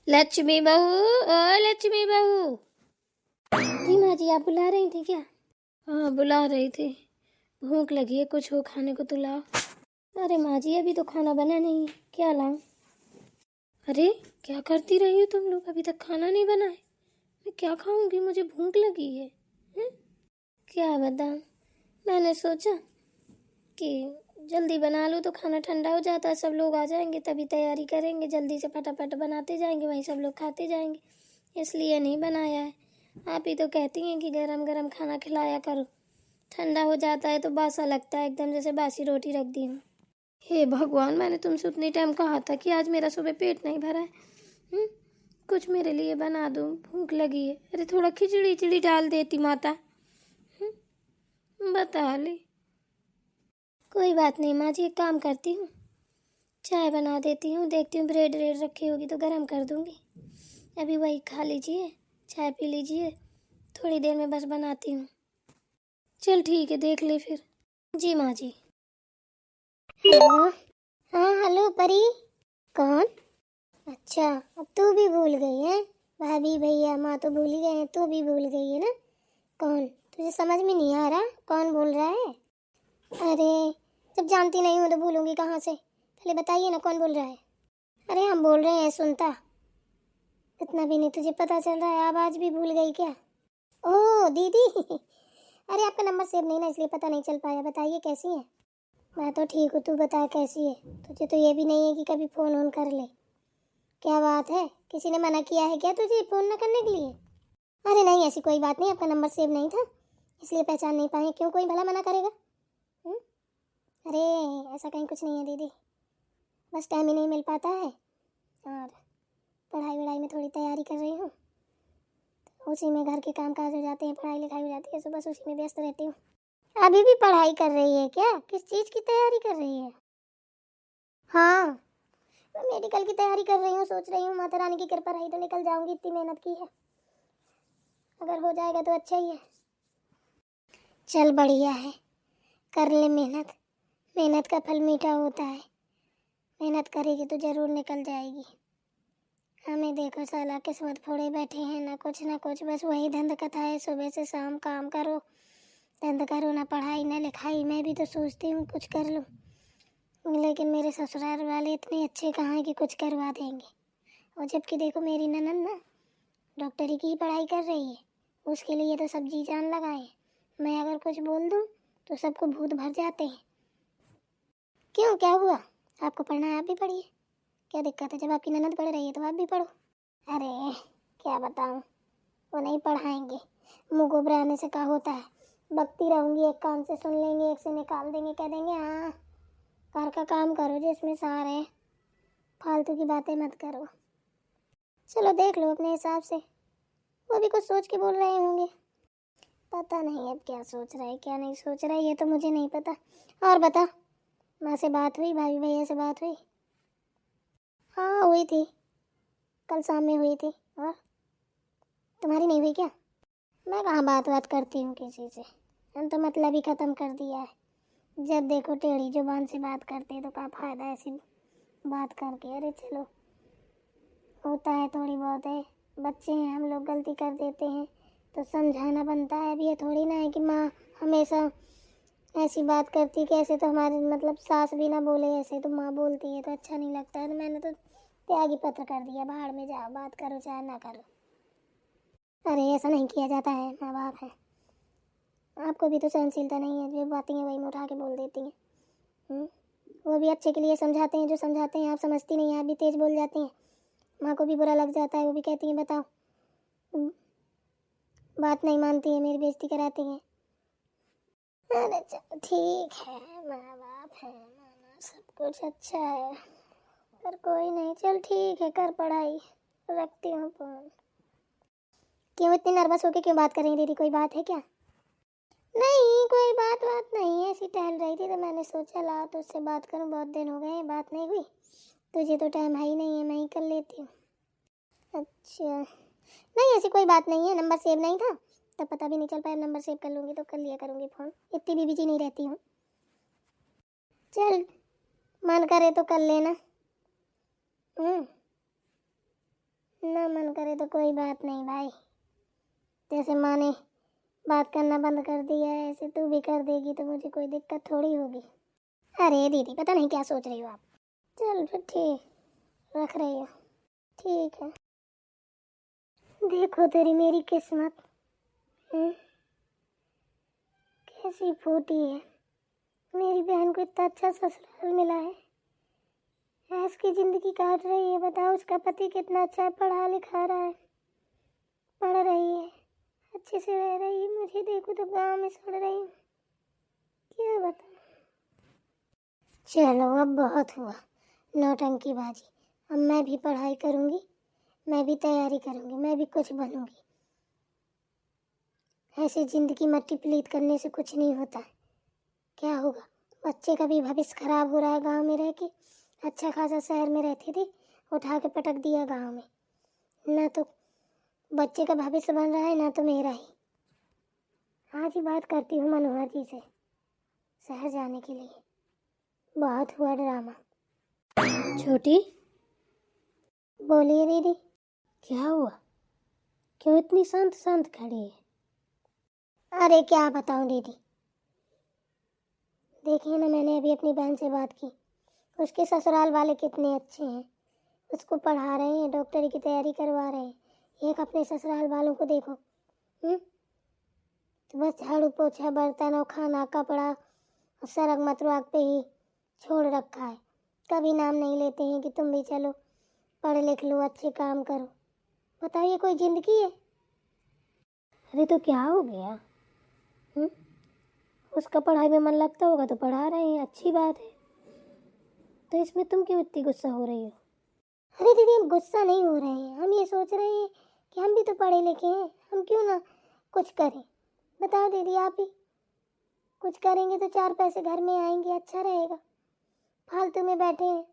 लक्ष्मी बहू, ओ लक्ष्मी बहू। जी माँ जी, आप बुला रही थी क्या? हाँ बुला रही थी, भूख लगी है, कुछ हो खाने को तो लाओ। अरे माँ जी, अभी तो खाना बना नहीं है, क्या लाऊं? अरे क्या करती रही हो तुम लोग, अभी तक खाना नहीं बना है? मैं क्या खाऊंगी, मुझे भूख लगी है। हैं? क्या बताऊं, मैंने सोचा कि जल्दी बना लो तो खाना ठंडा हो जाता है, सब लोग आ जाएंगे तभी तैयारी करेंगे, जल्दी से फटाफट बनाते जाएंगे, वहीं सब लोग खाते जाएंगे, इसलिए नहीं बनाया है। आप ही तो कहती हैं कि गरम गरम खाना खिलाया करो, ठंडा हो जाता है तो बासा लगता है, एकदम जैसे बासी रोटी रख दी हूँ। हे भगवान, मैंने तुमसे उतनी टाइम कहा था कि आज मेरा सुबह पेट नहीं भरा है। कुछ मेरे लिए बना दो, भूख लगी है। अरे थोड़ा खिचड़ी खिचड़ी डाल देती माता। बता ले। कोई बात नहीं माँ जी, एक काम करती हूँ, चाय बना देती हूँ, देखती हूँ ब्रेड व्रेड रखी होगी तो गरम कर दूँगी, अभी वही खा लीजिए, चाय पी लीजिए, थोड़ी देर में बस बनाती हूँ। चल ठीक है, देख ले फिर। जी माँ जी। हाँ हाँ, हेलो परी। कौन? अच्छा, अब तू भी भूल गई है? भाभी भैया माँ तो भूल ही गए हैं, तू भी भूल गई है ना? कौन? तुझे समझ में नहीं आ रहा कौन बोल रहा है? अरे जब जानती नहीं हूँ तो भूलूंगी कहाँ से, पहले बताइए ना कौन बोल रहा है? अरे हम बोल रहे हैं सुनता, इतना भी नहीं तुझे पता चल रहा है, आवाज़ भी भूल गई क्या? ओह दीदी अरे आपका नंबर सेव नहीं ना, इसलिए पता नहीं चल पाया। बताइए कैसी है? मैं तो ठीक हूँ, तू बता कैसी है? तुझे तो ये भी नहीं है कि कभी फ़ोन ऑन कर ले। क्या बात है, किसी ने मना किया है क्या तुझे फ़ोन न करने के लिए? अरे नहीं, ऐसी कोई बात नहीं, आपका नंबर सेव नहीं था इसलिए पहचान नहीं पाए। क्यों, कोई भला मना करेगा? हुँ? अरे ऐसा कहीं कुछ नहीं है दीदी, बस टाइम ही नहीं मिल पाता है, और पढ़ाई वढ़ाई में थोड़ी तैयारी कर रही हूँ, तो उसी में घर के काम काज हो जाते हैं, पढ़ाई लिखाई हो जाती है, तो बस उसी में व्यस्त रहती हूँ। अभी भी पढ़ाई कर रही है क्या? किस चीज़ की तैयारी कर रही है? हाँ, मैं मेडिकल की तैयारी कर रही हूँ, सोच रही हूँ माता रानी की कृपा रही तो निकल जाऊँगी, इतनी मेहनत की है, अगर हो जाएगा तो अच्छा ही है। चल बढ़िया है, कर ले मेहनत, मेहनत का फल मीठा होता है, मेहनत करेगी तो ज़रूर निकल जाएगी। हमें देखो साला किस्मत फोड़े बैठे हैं, ना कुछ, बस वही धंध कथा है, सुबह से शाम काम करो, धंध करो, ना पढ़ाई ना लिखाई। मैं भी तो सोचती हूँ कुछ कर लूँ, लेकिन मेरे ससुराल वाले इतने अच्छे कहाँ हैं कि कुछ करवा देंगे। और जबकि देखो मेरी ननद ना डॉक्टरी की पढ़ाई कर रही है, उसके लिए तो सब जी जान लगाए, मैं अगर कुछ बोल दूँ तो सबको भूत भर जाते हैं। क्यों, क्या हुआ? आपको पढ़ना है, आप भी पढ़िए, क्या दिक्कत है? जब आपकी ननद पढ़ रही है तो आप भी पढ़ो। अरे क्या बताऊँ, वो नहीं पढ़ाएंगे, मुँह घुबराने से क्या होता है, बकती रहूँगी, एक कान से सुन लेंगे, एक से निकाल देंगे, कह देंगे हाँ घर का काम करो जिसमें सार है, फालतू की बातें मत करो। चलो देख लो अपने हिसाब से, वो भी कुछ सोच के बोल रहे होंगे, पता नहीं अब क्या सोच रहा है क्या नहीं सोच रहा है, ये तो मुझे नहीं पता। और बता, माँ से बात हुई, भाभी भैया से बात हुई? हाँ हुई थी, कल शाम में हुई थी। और तुम्हारी नहीं हुई क्या? मैं कहाँ बात करती हूँ किसी से, हम तो मतलब ही ख़त्म कर दिया है, जब देखो टेढ़ी जुबान से बात करते तो क्या फ़ायदा ऐसी बात करके। अरे चलो, होता है थोड़ी बहुत है, बच्चे हैं हम लोग, गलती कर देते हैं तो समझाना बनता है। अब ये थोड़ी ना है कि माँ हमेशा ऐसी बात करती है कि ऐसे तो हमारे मतलब सास भी ना बोले, ऐसे तो माँ बोलती है तो अच्छा नहीं लगता है, तो मैंने तो त्यागी पत्र कर दिया, बाहर में जाओ, बात करो चाहे ना करो। अरे ऐसा नहीं किया जाता है, माँ बाप है, आपको भी तो सहनशीलता नहीं है, जो बातें हैं वही में उठा के बोल देती हैं। वो भी अच्छे के लिए समझाते हैं, जो समझाते हैं आप समझती नहीं हैं, आप भी तेज़ बोल जाती हैं, माँ को भी बुरा लग जाता है, वो भी कहती हैं बताओ बात नहीं मानती है, मेरी बेइज्जती कराती हैं। अरे चलो ठीक है, माँ बाप है, माना सब कुछ अच्छा है, पर कोई नहीं, चल ठीक है, कर पढ़ाई, रखती हूँ फोन। क्यों इतनी नर्वस होके क्यों बात कर रही हैं दीदी, कोई बात है क्या? नहीं कोई बात नहीं है, ऐसी टहल रही थी तो मैंने सोचा ला तो उससे बात करूँ, बहुत दिन हो गए बात नहीं हुई, तुझे तो टाइम है ही नहीं है, मैं ही कर लेती हूँ। अच्छा नहीं ऐसी कोई बात नहीं है, नंबर सेव नहीं था तब पता भी नहीं चल पाया, नंबर सेव कर लूँगी तो कर लिया करूँगी फ़ोन, इतनी भी बिजी नहीं रहती हूँ। चल मन करे तो कर लेना। ना मन करे तो कोई बात नहीं भाई, जैसे माँ ने बात करना बंद कर दिया है ऐसे तू भी कर देगी तो मुझे कोई दिक्कत थोड़ी होगी। अरे दीदी पता नहीं क्या सोच रही हो आप। चल फिर ठीक रख रही हो, ठीक है। देखो तेरी मेरी किस्मत कैसी फूटी है। मेरी बहन को इतना अच्छा ससुराल मिला है, ऐश की जिंदगी काट रही है। बताओ उसका पति कितना अच्छा है, पढ़ा लिखा रहा है, पढ़ रही है, अच्छे से रह रही है। मुझे देखो तो गाँव में सड़ रही हूँ, क्या बताऊँ। चलो अब बहुत हुआ नौटंकी बाजी। अब मैं भी पढ़ाई करूँगी, मैं भी तैयारी करूँगी, मैं भी कुछ बनूँगी। ऐसे ज़िंदगी मट्टी पलीत करने से कुछ नहीं होता। क्या होगा, बच्चे का भी भविष्य खराब हो रहा है। गांव में रह के अच्छा खासा शहर में रहती थी, उठा के पटक दिया गांव में। ना तो बच्चे का भविष्य बन रहा है ना तो मेरा ही। आज ही बात करती हूँ मनोहर जी से शहर जाने के लिए। बहुत हुआ ड्रामा। छोटी बोलिए दीदी, क्या हुआ, क्यों इतनी शांत शांत खड़ी है? अरे क्या बताऊं दीदी, देखिए ना मैंने अभी अपनी बहन से बात की, उसके ससुराल वाले कितने अच्छे हैं, उसको पढ़ा रहे हैं, डॉक्टरी की तैयारी करवा रहे हैं। एक अपने ससुराल वालों को देखो, तो बस झाड़ू पोछा बर्तन और खाना कपड़ा और सरग मतवाग पे ही छोड़ रखा है। कभी नाम नहीं लेते हैं कि तुम भी चलो पढ़ लिख लो, अच्छे काम करो। बताइए कोई जिंदगी है? अरे तो क्या हो गया? उसका पढ़ाई में मन लगता होगा तो पढ़ा रहे हैं, अच्छी बात है। तो इसमें तुम क्यों इतनी गुस्सा हो रही हो? अरे दीदी हम गुस्सा नहीं हो रहे हैं, हम ये सोच रहे हैं कि हम भी तो पढ़े लिखे हैं, हम क्यों ना कुछ करें। बताओ दीदी आप ही कुछ करेंगे तो 4 पैसे घर में आएंगे, अच्छा रहेगा। फालतू में बैठे हैं,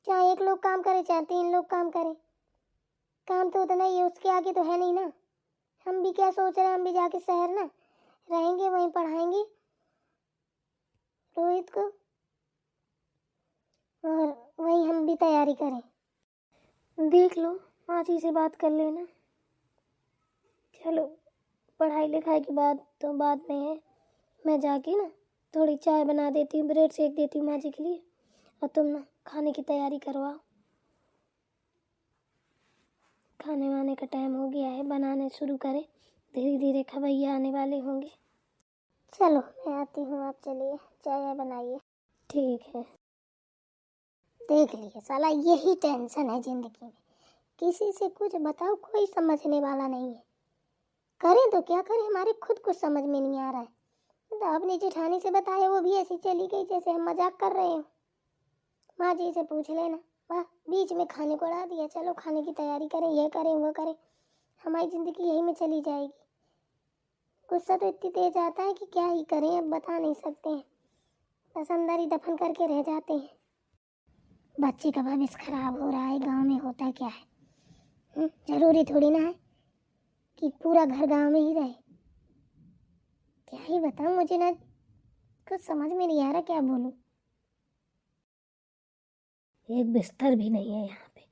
चाहे एक लोग काम करे चाहे 3 लोग काम करें, काम तो उतना ही है, उसके आगे तो है नहीं ना। हम भी क्या सोच रहे हैं, हम भी जाके शहर ना रहेंगे, वहीं पढ़ाएंगे रोहित को और वहीं हम भी तैयारी करें। देख लो माँ जी से बात कर लेना। चलो पढ़ाई लिखाई की बात तो बाद में है, मैं जाके ना थोड़ी चाय बना देती हूँ, ब्रेड सेक देती हूँ माँ जी के लिए, और तुम ना खाने की तैयारी करवाओ। खाने वाने का टाइम हो गया है, बनाने शुरू करें, धीरे धीरे खवैया आने वाले होंगे। चलो मैं आती हूँ, आप चलिए चाय बनाइए। ठीक है। देख लिए साला यही टेंशन है जिंदगी में, किसी से कुछ बताओ कोई समझने वाला नहीं है। करें तो क्या करें, हमारे खुद कुछ समझ में नहीं आ रहा है। तो अपनी जेठानी से बताया, वो भी ऐसी चली गई जैसे हम मजाक कर रहे हो। माँ जी से पूछ लेना, वाह बीच में खाने को उड़ा दिया। चलो खाने की तैयारी करें, ये करें वो करें, हमारी ज़िंदगी यही में चली जाएगी। गुस्सा तो इतनी तेज आता है कि क्या ही करें, अब बता नहीं सकते हैं, बस अंदर ही दफन करके रह जाते हैं। बच्चे का भविष्य खराब हो रहा है, गांव में होता क्या है, जरूरी थोड़ी ना है कि पूरा घर गांव में ही रहे। क्या ही बताऊं, मुझे ना कुछ समझ में नहीं आ रहा क्या बोलूं। एक बिस्तर भी नहीं है यहाँ पे,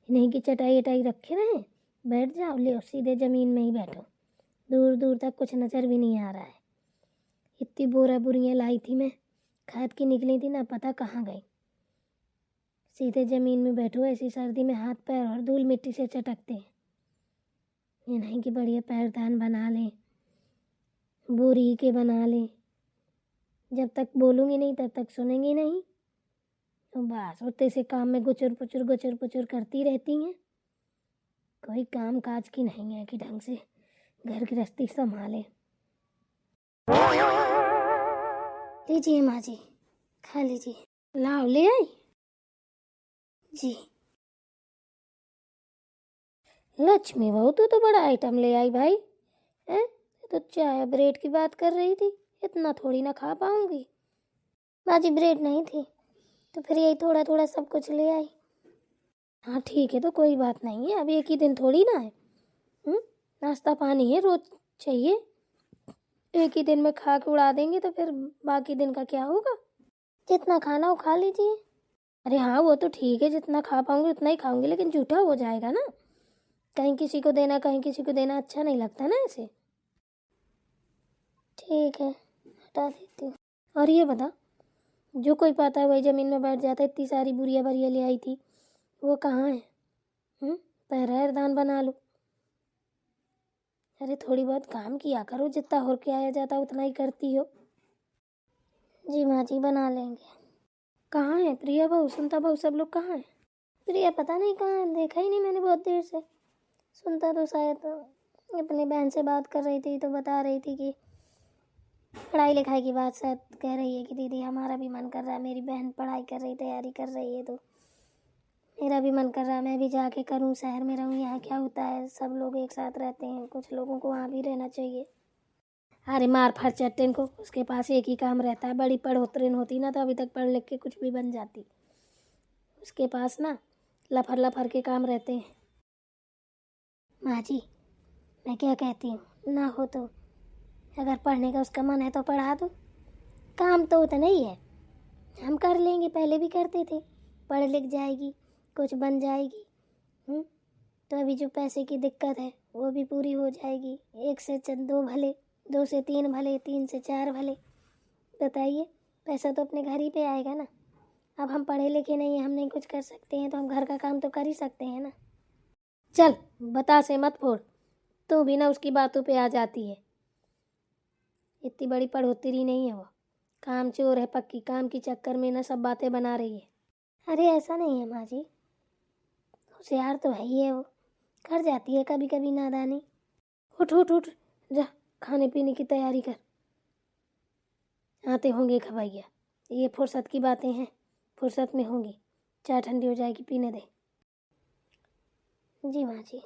नहीं कि चटाई वटाई रखे रहे, बैठ जाओ, ले सीधे ज़मीन में ही बैठो, दूर दूर तक कुछ नज़र भी नहीं आ रहा है। इतनी बोरियां लाई थी मैं, खाद की निकली थी ना पता कहाँ गई। सीधे ज़मीन में बैठो, ऐसी सर्दी में हाथ पैर और धूल मिट्टी से चटकते हैं। ये नहीं कि बढ़िया पैरदान बना लें, बोरी के बना लें, जब तक बोलूँगी नहीं तब तक सुनेंगी नहीं, तो बस उतने से काम में गुचर पुचर करती रहती हैं। कोई काम काज की नहीं है कि ढंग से घर गृहस्थी संभाले। लीजिए माँ जी, खा लीजिए। लाओ ले आई जी। लक्ष्मी बहू तो बड़ा आइटम ले आई भाई, हैं? तो चाय ब्रेड की बात कर रही थी, इतना थोड़ी ना खा पाऊंगी। माँ जी ब्रेड नहीं थी तो फिर यही थोड़ा थोड़ा सब कुछ ले आई। हाँ ठीक है, तो कोई बात नहीं है, अब एक ही दिन थोड़ी ना है, नाश्ता पानी है, रोज चाहिए। एक ही दिन में खा के उड़ा देंगे तो फिर बाकी दिन का क्या होगा। जितना खाना हो खा लीजिए। अरे हाँ वो तो ठीक है, जितना खा पाऊंगी उतना ही खाऊंगी, लेकिन जूठा हो जाएगा ना, कहीं किसी को देना कहीं किसी को देना अच्छा नहीं लगता ना ऐसे। ठीक है, हटा देती हूँ। और ये बता, जो कोई पाता है वही ज़मीन में बैठ जाता है। इतनी सारी बुरिया भरिया ले आई थी, वो कहाँ है? पैरदान बना लो। अरे थोड़ी बहुत काम किया करो, जितना हो के आया जाता उतना ही करती हो। जी माँ जी, बना लेंगे। कहाँ है प्रिया बहू, सुनता बहू, सब लोग कहाँ हैं? प्रिया पता नहीं कहाँ है, देखा ही नहीं मैंने बहुत देर से। सुनता तो शायद अपनी बहन से बात कर रही थी, तो बता रही थी कि पढ़ाई लिखाई की बात शायद कह रही है कि दीदी हमारा भी मन कर रहा है, मेरी बहन पढ़ाई कर रही, तैयारी कर रही है, तो मेरा भी मन कर रहा है मैं भी जाके करूं, शहर में रहूं। यहाँ क्या होता है, सब लोग एक साथ रहते हैं, कुछ लोगों को वहाँ भी रहना चाहिए। अरे मार फाड़ चट्टेन को, उसके पास एक ही काम रहता है। बड़ी पढ़ोतरीन होती ना तो अभी तक पढ़ लिख के कुछ भी बन जाती। उसके पास ना लफर लफर के काम रहते हैं। माँ जी, मैं क्या कहती हूँ, ना हो तो अगर पढ़ने का उसका मन है तो पढ़ा दो। काम तो उतना ही है, हम कर लेंगे, पहले भी करते थे। पढ़ लिख जाएगी, कुछ बन जाएगी। तो अभी जो पैसे की दिक्कत है वो भी पूरी हो जाएगी। 1 से 2 भले, 2 से 3 भले, 3 से 4 भले। बताइए, पैसा तो अपने घर ही पे आएगा ना। अब हम पढ़े लिखे नहीं हैं, हम नहीं कुछ कर सकते हैं, तो हम घर का काम तो कर ही सकते हैं ना। चल बता से मत फोड़, तू भी ना उसकी बातों पे आ जाती है। इतनी बड़ी पढ़ोतरी नहीं है वो, काम चोर है पक्की। काम के चक्कर में ना सब बातें बना रही है। अरे ऐसा नहीं है माँ जी, होशियार तो है ही है वो, कर जाती है कभी कभी नादानी। उठ उठ उठ, जा खाने पीने की तैयारी कर, आते होंगे खवैया। ये फुर्सत की बातें हैं, फुर्सत में होंगी। चाय ठंडी हो जाएगी, पीने दे। जी माँ जी।